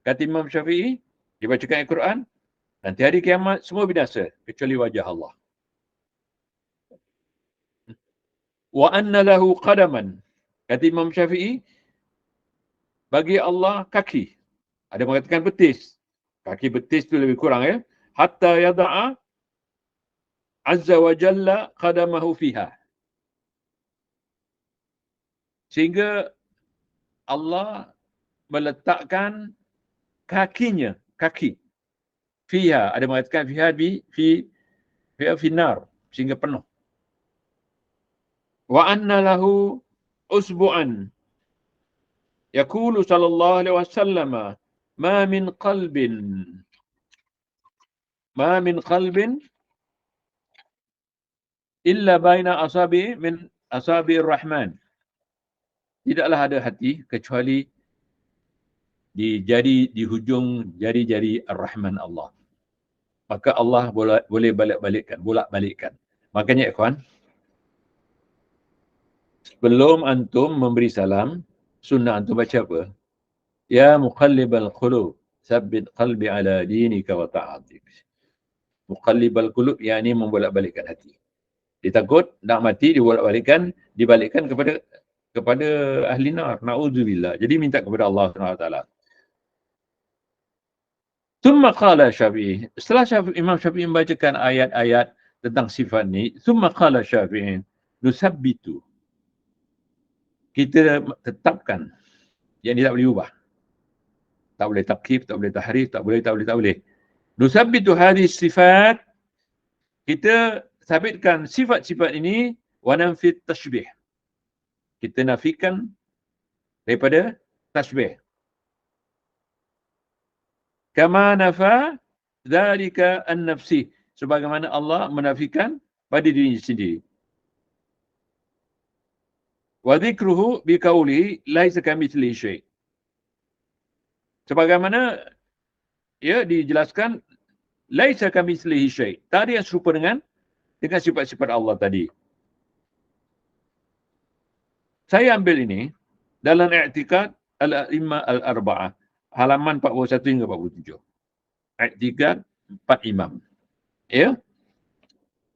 Kata Imam Syafi'i, dibacakan Al-Quran, nanti hari kiamat semua binasa kecuali wajah Allah. Wa anna lahu qadaman. Kata Imam Syafi'i, bagi Allah kaki. Ada mengatakan betis. Kaki betis tu lebih kurang ya. Hatta yada'a azza wa jalla qadamahu fiha. Sehingga Allah meletakkan kakinya, kaki. Fiha, ada mengatakan fiha fi nar, sehingga penuh. Wa anna lahu usbu'an. Yaqulu sallallahu alaihi wasallam, ma min qalbin illa baina asabi min asabi'ir rahman. Tidaklah ada hati kecuali di hujung jari-jari Ar-Rahman Allah. Maka Allah boleh bolak-balikkan. Makanya ikhwan, sebelum antum memberi salam, sunnah antum baca apa? Ya muqallibal qulub, tsabbit qalbi ala dinika wa ta'atik. Muqallibal qulub yakni membolak-balikkan hati. Dia takut nak mati, dibalikkan kepada ahli nar. Na'udzubillah. Jadi minta kepada Allah SWT. Thumma qala Syafi'i. Setelah Imam Syafi'i membacakan ayat-ayat tentang sifat ni, thumma qala Syafi'i, nusabbitu. Kita tetapkan. Yang ini tak boleh ubah. Tak boleh takyif, tak boleh tahrif, tak boleh. Nusabbitu hadhihi sifat. Kita sabitkan sifat-sifat ini wa nanfit tashbih. Kita nafikan daripada tasbih. Kama nafa dzalika an-nafsi, sebagaimana Allah menafikan pada dirinya sendiri. Wa dzikruhu bi qawlihi laisa kamitslihi syai'. Sebagaimana dijelaskan laisa kamitslihi syai'. Tak ada yang serupa dengan sifat-sifat Allah tadi. Saya ambil ini dalam i'tiqad al-a'imma al-arba'ah, halaman 41 hingga 47. I'tiqad 4 imam. Ya?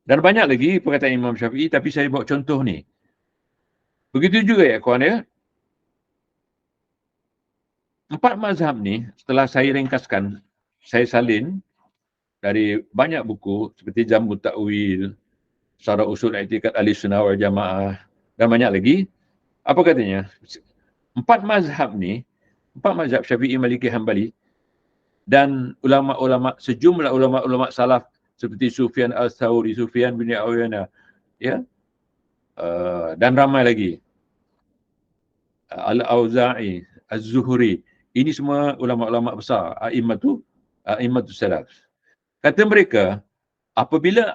Dan banyak lagi perkataan Imam Syafi'i, tapi saya bawa contoh ni. Begitu juga ya kawan ya. 4 mazhab ni, setelah saya ringkaskan, saya salin, dari banyak buku seperti Jam'ut Ta'wil, Syarah Usul I'tiqad Ahlussunnah wal Jamaah dan banyak lagi. Apa katanya? Empat mazhab Syafi'i, Maliki, Hambali dan sejumlah ulama-ulama salaf seperti Sufyan al-Thawri, Sufyan bin Uyainah, ya, dan ramai lagi. Al-Auza'i, Az-Zuhri. Ini semua ulama-ulama besar, a'immatu salaf. Kata mereka, apabila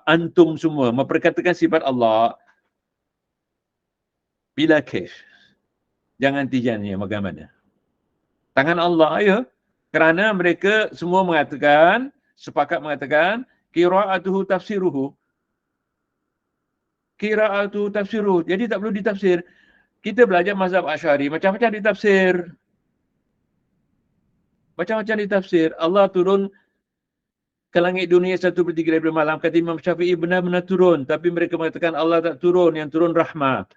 antum semua memperkatakan sifat Allah bila kaif, jangan tijanya bagaimana. Tangan Allah, ya. Kerana mereka semua sepakat mengatakan, qira'atuhu tafsiruhu. Jadi tak perlu ditafsir. Kita belajar mazhab Asy'ari, macam-macam ditafsir. Allah turun ke langit dunia 1/3 daripada malam. Kata Imam Syafi'i benar-benar turun. Tapi mereka mengatakan Allah tak turun, yang turun rahmat.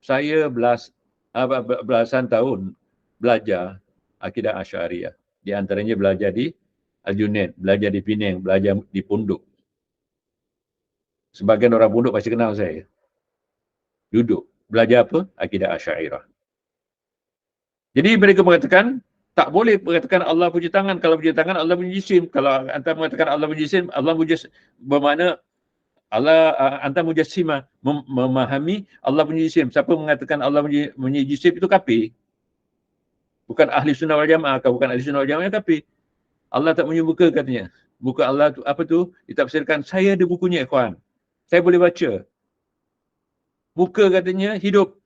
Saya belasan tahun belajar akidah Asy'ariyah. Di antaranya belajar di Al-Junaid, belajar di Penang, belajar di Pondok. Sebagian orang Pondok pasti kenal saya. Duduk. Belajar apa? Akidah Asy'ariyah. Jadi mereka mengatakan, tak boleh mengatakan Allah punya tangan. Kalau punya tangan, Allah punya jisim. Kalau anda mengatakan Allah punya jisim, Allah punya bermakna Allah anta mujassimah, memahami Allah punya jisim. Siapa mengatakan Allah punya jisim itu kafir. Bukan ahli sunnah wal jamaah, bukan ahli sunnah wal jamaah kafir. Allah tak punya muka katanya. Muka Allah tu apa tu? Ditafsirkan, saya ada bukunya ikhwan. Saya boleh baca. Muka katanya hidup.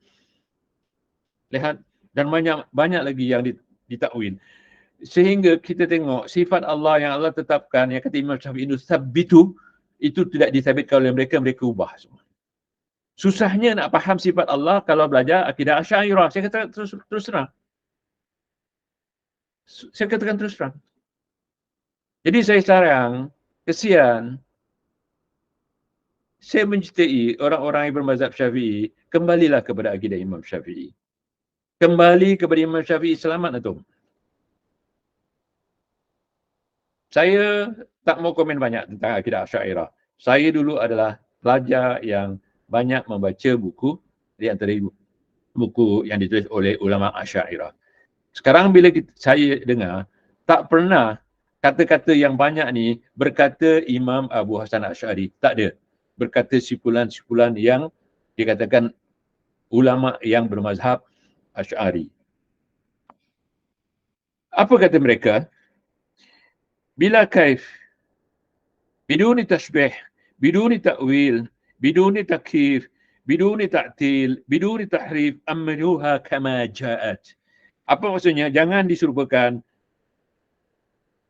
Lihat, dan banyak lagi yang ditakwil. Sehingga kita tengok sifat Allah yang Allah tetapkan, yang kata Imam Syafi'i itu sabitu, itu tidak disabitkan oleh mereka ubah semua. Susahnya nak faham sifat Allah kalau belajar akidah Asy'ariyah. Saya kata terus terang. Saya katakan terus terang. Jadi saya sekarang, kesian, saya mencintai orang-orang yang bermazhab Syafi'i, kembalilah kepada akidah Imam Syafi'i. Kembali kepada Imam Syafi'i, selamat antum. Saya tak mau komen banyak tentang akidah Asy'ariyah. Saya dulu adalah pelajar yang banyak membaca buku, di antara buku yang ditulis oleh ulama Asy'ariyah. Sekarang bila saya dengar, tak pernah kata-kata yang banyak ni berkata Imam Abu Hasan Asy'ari. Tak ada. Berkata sipulan-sipulan yang dikatakan ulama yang bermazhab Asy'ari. Apa kata mereka? Bila kaif, biduni tashbih, biduni ta'wil, biduni takyif, biduni ta'til, biduni tahrif, amruha kama ja'at. Apa maksudnya? Jangan diserupakan,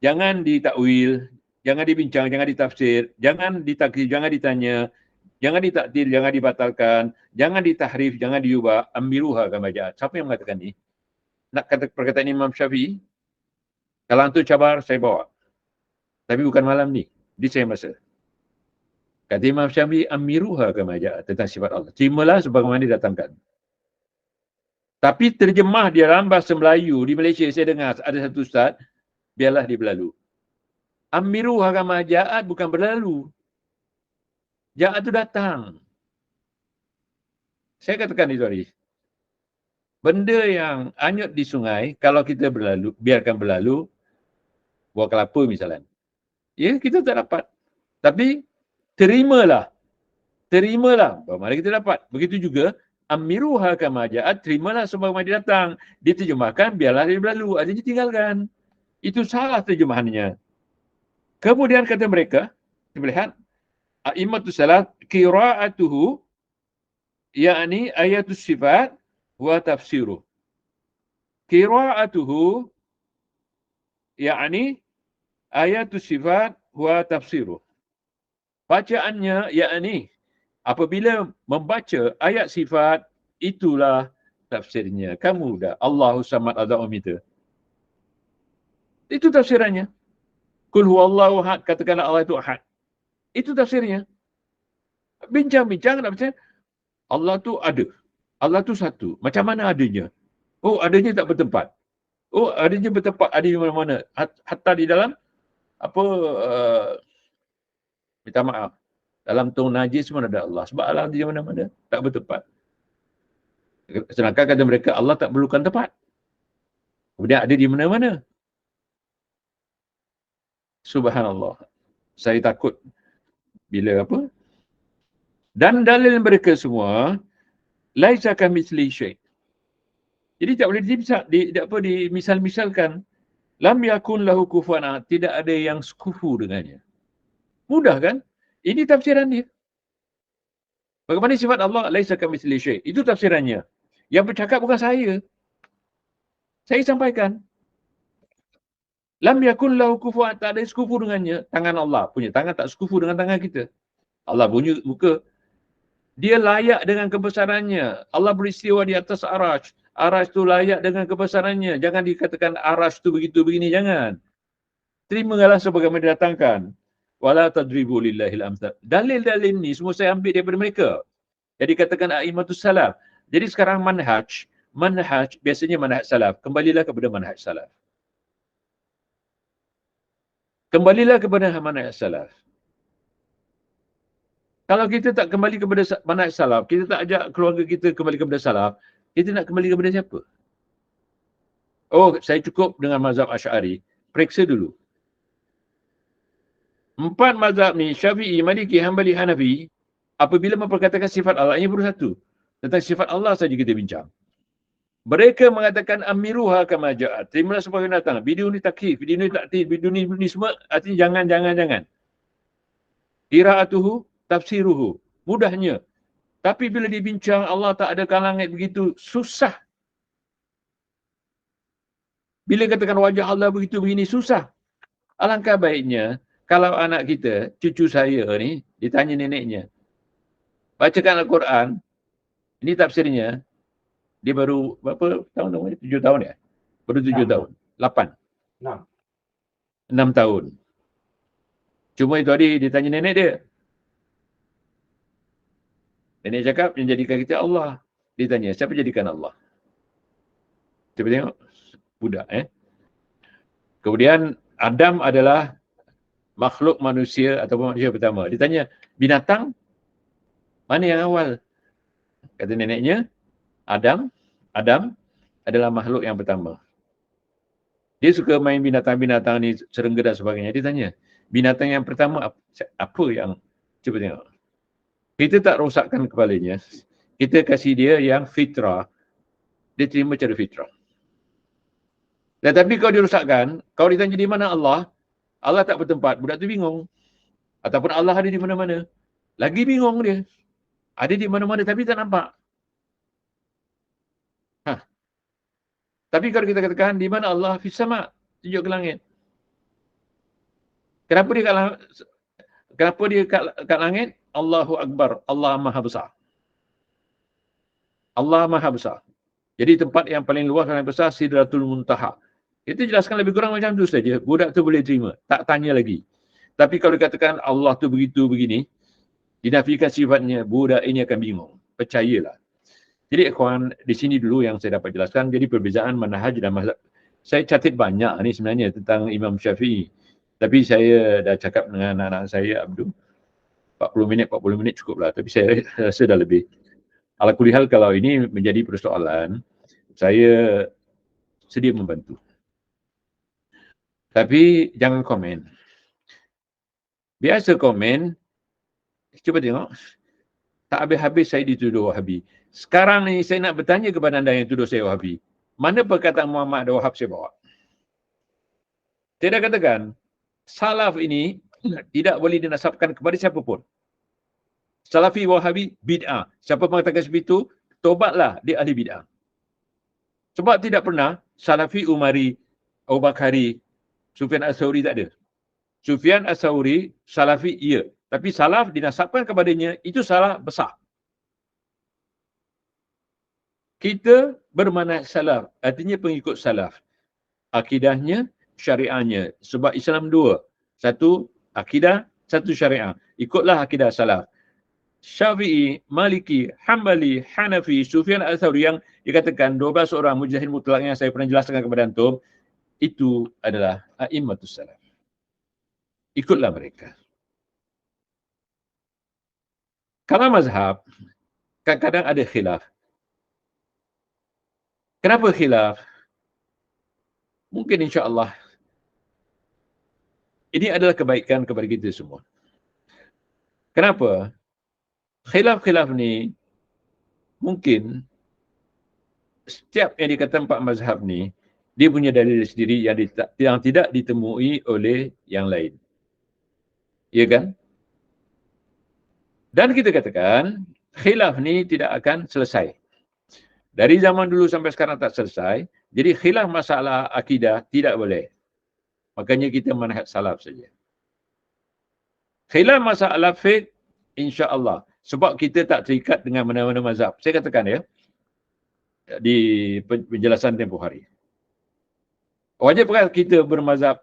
jangan ditakwil, jangan dibincang, jangan ditafsir, jangan ditakyif, jangan ditanya, jangan ditakdir, jangan dibatalkan, jangan ditahrif, jangan diubah, amruha kama ja'at. Siapa yang mengatakan ni? Nak kata perkataan Imam Syafi'i? Kalau antum cabar, saya bawa. Tapi bukan malam ni. Di saya masa. Kata Imam Syafi'i, amiruha kama ja'at, tentang sifat Allah. Terimalah sebagaimana didatangkan. Tapi terjemah di dalam bahasa Melayu, di Malaysia saya dengar ada satu ustaz, biarlah dia berlalu. Amiruha kama ja'at bukan berlalu. Ja'at tu datang. Saya katakan itu hari. Benda yang hanyut di sungai, kalau kita berlalu, biarkan berlalu, buah kelapa misalnya. Ya, kita tak dapat. Tapi terimalah. Bagaimana kita dapat? Begitu juga, amiruha kama ja'at, terimalah sebagaimana dia datang. Diterjemahkan, biarlah dia berlalu. Adanya tinggalkan. Itu salah terjemahannya. Kemudian kata mereka, kita lihat, a'immatus salat, qira'atuhu, yakni ayatus sifat, wa tafsiruh. Qira'atuhu, yakni ayatus sifat wa tafsiruh. Bacaannya yakni apabila membaca ayat sifat, itulah tafsirnya. Kamu dah Allahu samad adzam itu. Itu tafsirannya. Qul huwallahu ahad, katakanlah Allah itu ahad. Itu tafsirnya. Bincang-bincang Allah tu ada. Allah tu satu. Macam mana adanya? Oh, adanya tak bertempat. Oh, adanya bertempat, ada di mana-mana. Hatta di dalam minta maaf. Dalam tong najis pun ada Allah. Sebab Allah di mana-mana. Tak bertempat. Sedangkan kata mereka, Allah tak perlukan tempat. Kemudian ada di mana-mana. Subhanallah. Saya takut bila apa? Dan dalil mereka semua, laisa kamitsli syai'. Jadi tak boleh dimisal-misalkan. Lam yakun lahu kufuwan ahad. Tidak ada yang sekufu dengannya. Mudah kan? Ini tafsiran dia. Bagaimana sifat Allah? Laisa kamitsli syai'. Itu tafsirannya. Yang bercakap bukan saya. Saya sampaikan. Lam yakun lahu kufuwan ahad. Tak ada yang sekufu dengannya. Tangan Allah punya tangan tak sekufu dengan tangan kita. Allah punya muka. Dia layak dengan kebesarannya. Allah beristiwa di atas arash. Arash tu layak dengan kebesarannya. Jangan dikatakan arash tu begitu begini. Jangan. Terimalah sebagaimana didatangkan. Wala tadribu lillahil amthal. Dalil-dalil ni semua saya ambil daripada mereka. Jadi katakan a'immatus salaf. Jadi sekarang manhaj biasanya manhaj salaf. Kembalilah kepada manhaj salaf. Kembalilah kepada manhaj salaf. Kalau kita tak kembali kepada manhaj salaf, kita tak ajak keluarga kita kembali kepada salaf, kita nak kembali kepada siapa? Oh, saya cukup dengan mazhab Asy'ari. Periksa dulu. 4 mazhab ni, Syafi'i, Maliki, Hanbali, Hanafi, apabila memperkatakan sifat Allah, ini baru satu. Tentang sifat Allah saja kita bincang. Mereka mengatakan amiruha kama ja'at. Terimalah sebagaimana datang. Biduni takyif, biduni ta'til, biduni semua artinya jangan. Qira'atuhu, tafsiruhu. Mudahnya. Tapi bila dibincang Allah tak ada langit begitu, susah. Bila katakan wajah Allah begitu begini, susah. Alangkah baiknya, kalau anak kita, cucu saya ni, ditanya neneknya, bacakan Al-Quran, ini tafsirnya, dia baru berapa tahun namanya? 7 tahun ya? Baru 7 tahun. 8. 6 tahun. Cuma itu hari dia tanya nenek dia. Nenek cakap, yang jadikan kita Allah. Dia tanya, siapa jadikan Allah? Cuba tengok. Budak Kemudian Adam adalah makhluk manusia ataupun manusia pertama. Dia tanya, binatang mana yang awal? Kata neneknya, Adam adalah makhluk yang pertama. Dia suka main binatang-binatang ni, serangga dan sebagainya. Dia tanya, binatang yang pertama apa yang, cuba tengok. Kita tak rosakkan kepalanya. Kita kasih dia yang fitrah. Dia terima cara fitrah. Tetapi kalau dirosakkan, kalau ditanya di mana Allah, Allah tak bertempat, budak tu bingung. Ataupun Allah ada di mana-mana. Lagi bingung dia. Ada di mana-mana tapi tak nampak. Tapi kalau kita katakan di mana Allah fis sama', tunjuk ke langit. Kenapa dia kat langit? Allahu Akbar, Allah Maha Besar. Allah Maha Besar. Jadi tempat yang paling luas dan besar Sidratul Muntaha. Itu jelaskan lebih kurang macam tu saja. Budak tu boleh terima. Tak tanya lagi. Tapi kalau dikatakan Allah tu begitu begini, dinafikan sifatnya, budak ini akan bingung. Percayalah. Jadi ikhwan, di sini dulu yang saya dapat jelaskan. Jadi perbezaan manhaj dan mazhab. Saya catat banyak ni sebenarnya tentang Imam Syafi'i. Tapi saya dah cakap dengan anak-anak saya, Abdul. 40 minit cukuplah. Tapi saya rasa dah lebih. Ala kulihal kalau ini menjadi persoalan, saya sedia membantu. Tapi jangan komen. Biasa komen, cuba tengok. Tak habis-habis saya dituduh Wahabi. Sekarang ni saya nak bertanya kepada anda yang tuduh saya Wahabi. Mana perkataan Muhammad ada Wahab saya bawa? Saya dah katakan, salaf ini tidak boleh dinasabkan kepada siapa pun. Salafi Wahabi, bid'ah. Siapa mengatakan seperti itu, tobatlah dia ahli bid'ah. Sebab tidak pernah Salafi Umari, Abu Bakari, Sufyan As-Sawri tak ada. Sufyan As-Sawri, Salafi iya. Tapi salaf dinasabkan kepadanya, itu salah besar. Kita bermanhaj salaf, artinya pengikut salaf. Akidahnya, syariahnya. Sebab Islam dua. Satu akidah, satu syariah. Ikutlah akidah salaf. Syafi'i, Maliki, Hanbali, Hanafi, Sufyan Al-Thawri yang dikatakan 12 orang mujtahid mutlak yang saya pernah jelaskan kepada antum, itu adalah a'immatus salaf. ikutlah mereka. Kalau mazhab, kadang-kadang ada khilaf. Kenapa khilaf? Mungkin insya-Allah ini adalah kebaikan kepada kita semua. Kenapa? Khilaf-khilaf ni mungkin setiap yang dikata empat mazhab ni dia punya dalil sendiri yang tidak ditemui oleh yang lain. Ya kan? Dan kita katakan khilaf ni tidak akan selesai. Dari zaman dulu sampai sekarang tak selesai. Jadi khilaf masalah akidah tidak boleh. Makanya kita manhaj salaf saja. Khilaf masalah fiqh, insya-Allah. Sebab kita tak terikat dengan mana-mana mazhab. Saya katakan ya, di penjelasan tempoh hari. Wajibkah kita bermazhab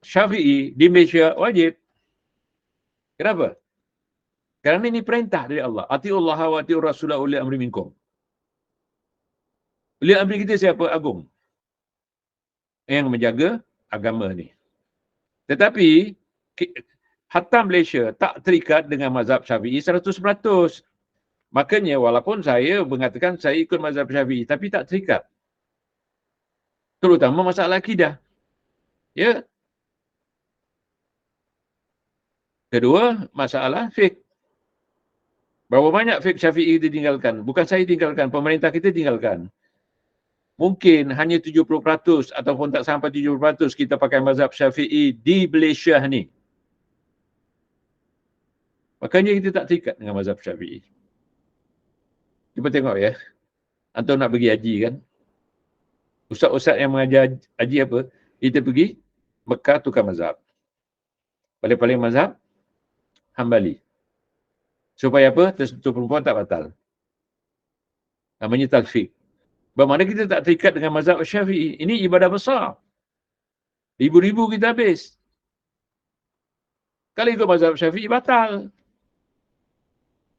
Syafi'i di Malaysia? Wajib. Kenapa? Kerana ini perintah dari Allah. Atiullah wa atiur rasulah uli amri minkum. Uli amri kita siapa? Agung. Yang menjaga agama ni. Tetapi Hatta Malaysia tak terikat dengan mazhab Syafi'i 100%. Makanya walaupun saya mengatakan saya ikut mazhab Syafi'i tapi tak terikat. Terutama masalah akidah. Ya. Kedua, masalah fiqh. Berapa banyak fiqh Syafi'i ditinggalkan? Bukan saya tinggalkan, pemerintah kita tinggalkan. Mungkin hanya 70% ataupun tak sampai 70% kita pakai mazhab Syafi'i di Malaysia ni. Makanya kita tak terikat dengan mazhab Syafi'i. Cuba tengok ya. Antum nak pergi haji kan? Ustaz-ustaz yang mengajar haji apa? Kita pergi Mekah tukar mazhab. Paling-paling mazhab Hambali. Supaya apa? Tersentuh perempuan tak batal. Namanya talfiq. Bermakna kita tak terikat dengan mazhab Syafi'i. Ini ibadah besar. Ribu-ribu kita habis. Kalau ikut mazhab Syafi'i, batal.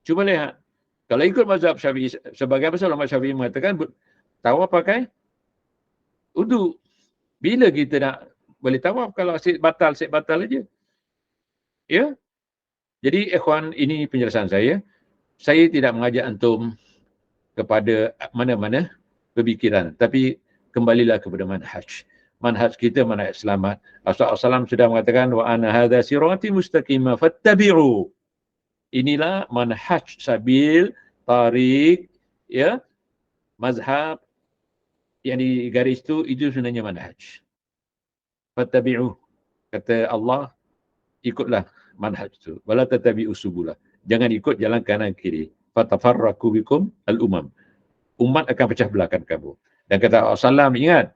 Cuba lihat. Kalau ikut mazhab Syafi'i, sebagai apa ulama Syafi'i mengatakan, tawaf pakai wudu. Bila kita nak boleh tawaf kalau asyik batal aja. Ya? Jadi ikhwan, ini penjelasan saya. Saya tidak mengajak antum kepada mana-mana pemikiran. Tapi kembalilah kepada manhaj. Manhaj kita manhaj selamat. Rasulullah SAW sudah mengatakan, wa ana hadha sirati mustaqimah fattabi'u. Inilah manhaj sabil, tariq, ya, mazhab yang digaris itu sebenarnya manhaj. Fattabi'u. Kata Allah, ikutlah manhaj itu. Wala tatabi'u subulah. Jangan ikut jalan kanan kiri. Fatafarraqu bikum al-umam. Umat akan pecah belahkan kamu. Dan kata Rasulullah SAW, ingat,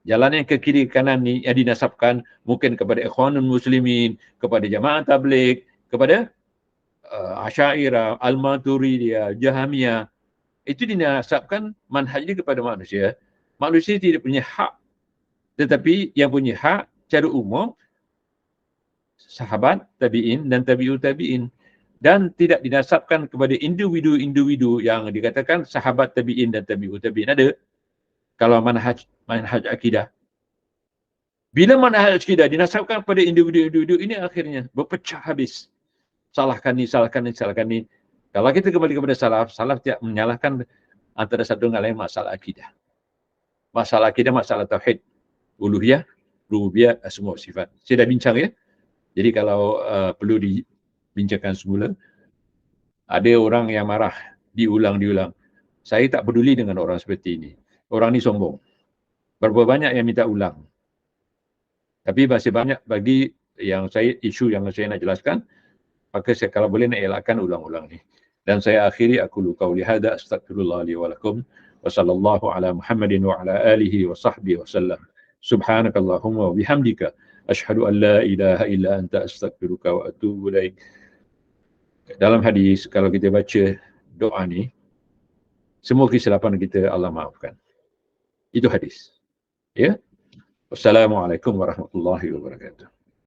jalan yang ke kiri kanan ni yang dinasabkan mungkin kepada ikhwanul muslimin, kepada jamaah tabligh, kepada Asy'ariyah, Al-Maturidiyah, Jahmiyah. Itu dinasabkan manhajnya kepada manusia. Manusia tidak punya hak. Tetapi yang punya hak secara umum sahabat, tabi'in dan tabi'ut tabi'in. Dan tidak dinasabkan kepada individu-individu yang dikatakan sahabat tabi'in dan tabi'ut tabi'in. Ada kalau manhaj akidah. Bila manhaj akidah dinasabkan kepada individu-individu, ini akhirnya berpecah habis. Salahkan ni. Kalau kita kembali kepada salaf tidak menyalahkan antara satu dengan lain masalah akidah. Masalah akidah, masalah tauhid, uluhiyah, rububiyah, semua sifat. Saya dah bincang ya. Jadi kalau perlu dibincangkan semula, ada orang yang marah, diulang. Saya tak peduli dengan orang seperti ini. Orang ni sombong. Berapa banyak yang minta ulang. Tapi masih banyak bagi isu yang saya nak jelaskan, maka saya kalau boleh nak elakkan ulang-ulang ni. Dan saya akhiri aqulu qauli hadza astaghfirullah li wa lakum wa sallallahu ala Muhammadin wa ala alihi wa sahbihi wa sallam. Subhanakallahumma wa bihamdika asyhadu an la ilaha illa anta astaghfiruka wa atubu ilaik. Dalam hadis kalau kita baca doa ni, semua kesilapan kita Allah maafkan. Itu hadis. Ya. Wassalamualaikum warahmatullahi wabarakatuh.